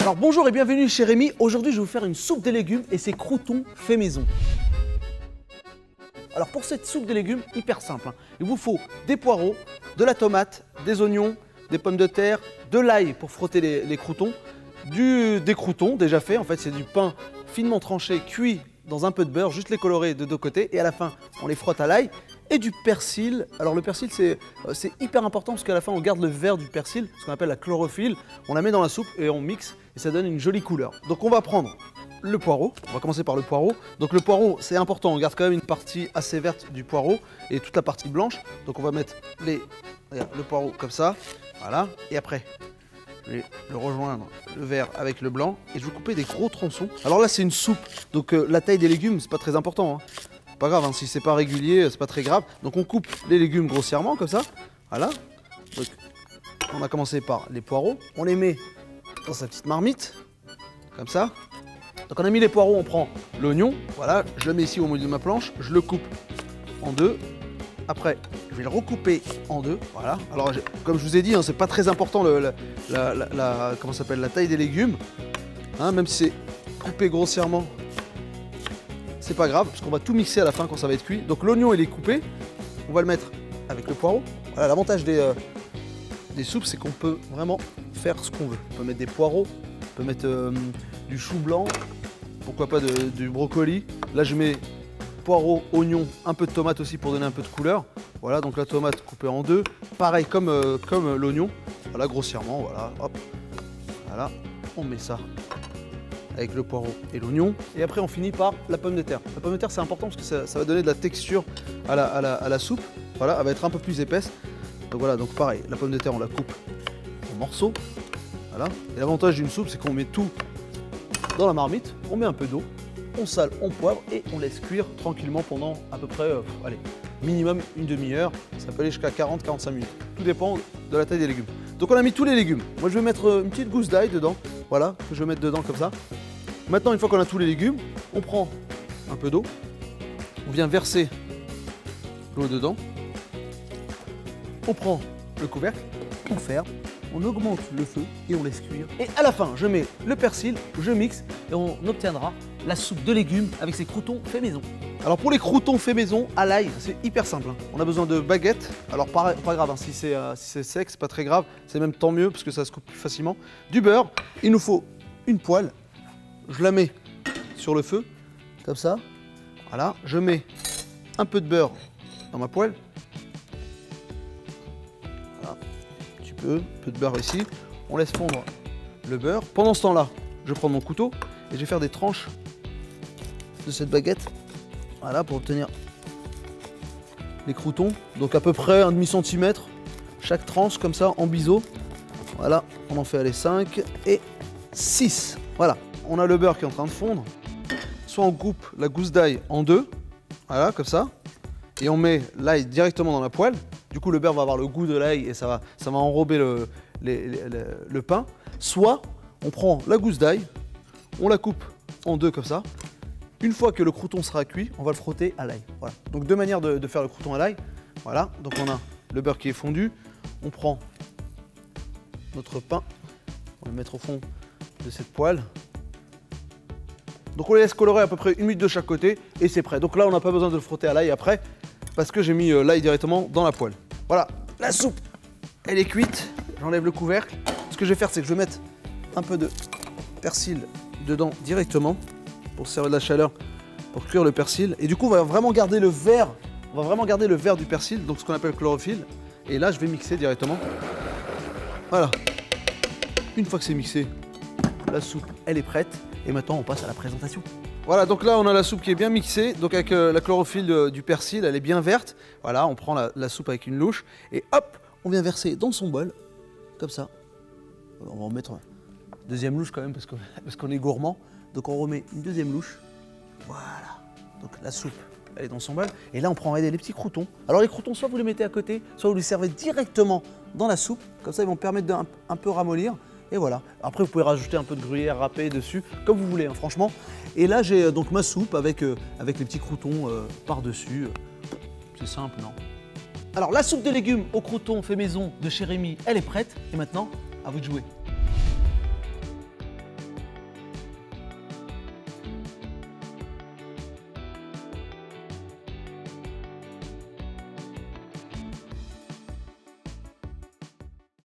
Alors bonjour et bienvenue chez Rémi. Aujourd'hui je vais vous faire une soupe de légumes et c'est croûtons fait maison. Alors pour cette soupe de légumes, hyper simple, il vous faut des poireaux, de la tomate, des oignons, des pommes de terre, de l'ail pour frotter les croûtons, des croûtons déjà faits, en fait c'est du pain finement tranché, cuit dans un peu de beurre, juste les colorer de deux côtés et à la fin on les frotte à l'ail. Et du persil. Alors le persil c'est hyper important parce qu'à la fin on garde le vert du persil, ce qu'on appelle la chlorophylle, on la met dans la soupe et on mixe et ça donne une jolie couleur. Donc on va prendre le poireau, on va commencer par le poireau. Donc le poireau c'est important, on garde quand même une partie assez verte du poireau et toute la partie blanche. Donc on va mettre le poireau comme ça, voilà. Et après je vais le rejoindre, le vert avec le blanc et je vais couper des gros tronçons. Alors là c'est une soupe, donc la taille des légumes c'est pas très important, Pas grave, si c'est pas régulier, c'est pas très grave. Donc on coupe les légumes grossièrement comme ça. Voilà. Donc on a commencé par les poireaux. On les met dans sa petite marmite. Comme ça. Donc on a mis les poireaux, on prend l'oignon. Voilà, je le mets ici au milieu de ma planche. Je le coupe en deux. Après, je vais le recouper en deux. Voilà. Alors comme je vous ai dit, c'est pas très important comment ça s'appelle, la taille des légumes. Même si c'est coupé grossièrement. C'est pas grave, parce qu'on va tout mixer à la fin quand ça va être cuit. Donc l'oignon il est coupé, on va le mettre avec le poireau. Voilà, l'avantage des soupes, c'est qu'on peut vraiment faire ce qu'on veut. On peut mettre des poireaux, on peut mettre du chou blanc, pourquoi pas du brocoli. Là je mets poireau, oignon, un peu de tomate aussi pour donner un peu de couleur. Voilà, donc la tomate coupée en deux, pareil comme l'oignon. Voilà, grossièrement, voilà, hop. Voilà, on met ça avec le poireau et l'oignon. Et après, on finit par la pomme de terre. La pomme de terre, c'est important parce que ça va donner de la texture à la soupe. Voilà, elle va être un peu plus épaisse. Donc voilà, donc pareil, la pomme de terre, on la coupe en morceaux. Voilà. Et l'avantage d'une soupe, c'est qu'on met tout dans la marmite, on met un peu d'eau, on sale, on poivre et on laisse cuire tranquillement pendant à peu près, allez, minimum une demi-heure. Ça peut aller jusqu'à 40-45 minutes. Tout dépend de la taille des légumes. Donc on a mis tous les légumes. Moi, je vais mettre une petite gousse d'ail dedans. Voilà, que je vais mettre dedans comme ça. Maintenant, une fois qu'on a tous les légumes, on prend un peu d'eau, on vient verser l'eau dedans, on prend le couvercle, on ferme, on augmente le feu et on laisse cuire. Et à la fin, je mets le persil, je mixe et on obtiendra la soupe de légumes avec ses croûtons faits maison. Alors pour les croûtons faits maison à l'ail, c'est hyper simple. On a besoin de baguettes. Alors pas grave, si c'est sec, c'est pas très grave. C'est même tant mieux parce que ça se coupe plus facilement. Du beurre, il nous faut une poêle. Je la mets sur le feu, comme ça. Voilà, je mets un peu de beurre dans ma poêle. Voilà, un petit peu de beurre ici. On laisse fondre le beurre. Pendant ce temps-là, je prends mon couteau et je vais faire des tranches de cette baguette. Voilà, pour obtenir les croûtons. Donc à peu près un demi-centimètre chaque tranche, comme ça, en biseau. Voilà, on en fait aller 5 et 6. Voilà. On a le beurre qui est en train de fondre. Soit on coupe la gousse d'ail en deux, voilà, comme ça, et on met l'ail directement dans la poêle. Du coup, le beurre va avoir le goût de l'ail et ça va enrober le pain. Soit on prend la gousse d'ail, on la coupe en deux comme ça. Une fois que le croûton sera cuit, on va le frotter à l'ail. Voilà. Donc deux manières de faire le croûton à l'ail. Voilà, donc on a le beurre qui est fondu. On prend notre pain, on va le mettre au fond de cette poêle. Donc on les laisse colorer à peu près 1 minute de chaque côté et c'est prêt. Donc là on n'a pas besoin de le frotter à l'ail après parce que j'ai mis l'ail directement dans la poêle. Voilà, la soupe elle est cuite, j'enlève le couvercle. Ce que je vais faire c'est que je vais mettre un peu de persil dedans directement pour servir de la chaleur, pour cuire le persil. Et du coup on va vraiment garder le vert, du persil, donc ce qu'on appelle chlorophylle. Et là je vais mixer directement. Voilà, une fois que c'est mixé, la soupe elle est prête. Et maintenant, on passe à la présentation. Voilà, donc là, on a la soupe qui est bien mixée. Donc avec la chlorophylle du persil, elle est bien verte. Voilà, on prend la soupe avec une louche. Et hop, on vient verser dans son bol. Comme ça. On va en mettre une deuxième louche quand même, parce qu'on est gourmand. Donc on remet une deuxième louche. Voilà. Donc la soupe, elle est dans son bol. Et là, on prend les petits croûtons. Alors les croûtons, soit vous les mettez à côté, soit vous les servez directement dans la soupe. Comme ça, ils vont permettre d'un peu ramollir. Et voilà. Après, vous pouvez rajouter un peu de gruyère râpée dessus, comme vous voulez, franchement. Et là, j'ai donc ma soupe avec les petits croûtons par-dessus. C'est simple, non? Alors, la soupe de légumes aux croûtons fait maison de chez Rémi, elle est prête. Et maintenant, à vous de jouer.